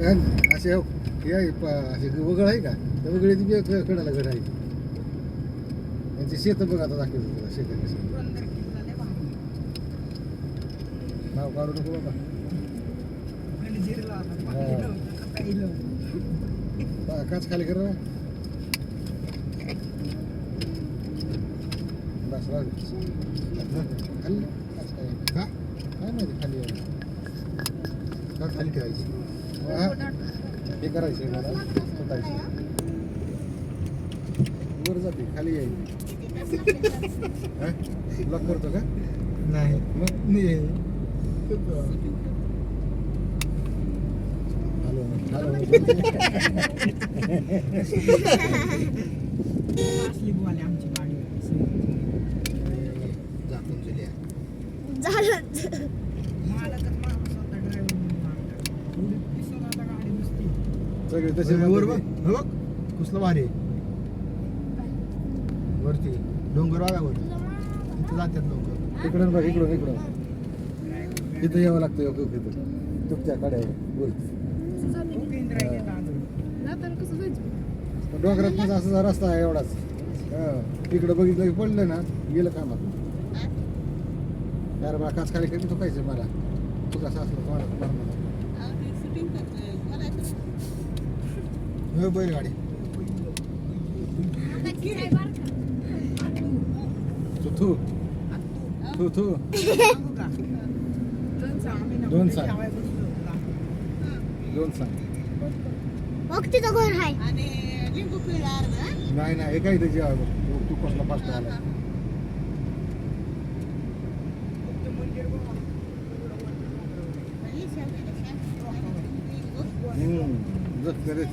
असे असे वगळ आहे का त्या वगळीची कडाला घड आहे त्यांची शेत बघ आता दाखवतो तुला शेत नाव काढू नको बाबा काच खाली कर बस खाली काच काय माहिती खाली का खाली ठेवायची हे करायचं मला फुटायचं वर जाते खाली यायची ब्लॉक करतो का नाही मग सगळे तसे वर बघ कुसलं भारी वरती डोंगर वाघावर तिथे जातात लोक इकडून बघ इकडून इथं यावं लागतं तुमच्या कड्यावर डोंगरात असा रस्ता आहे एवढाच इकडं बघितलं की पडलं ना गेलं कामात यार मला काच खाली कधी चुकायचं मला तू कसं असलं तुम्हाला बैलगाडी थू दोन सांग तिथं घर आहे नाही हे काय त्याची तू कसला फास्ट आला जत करे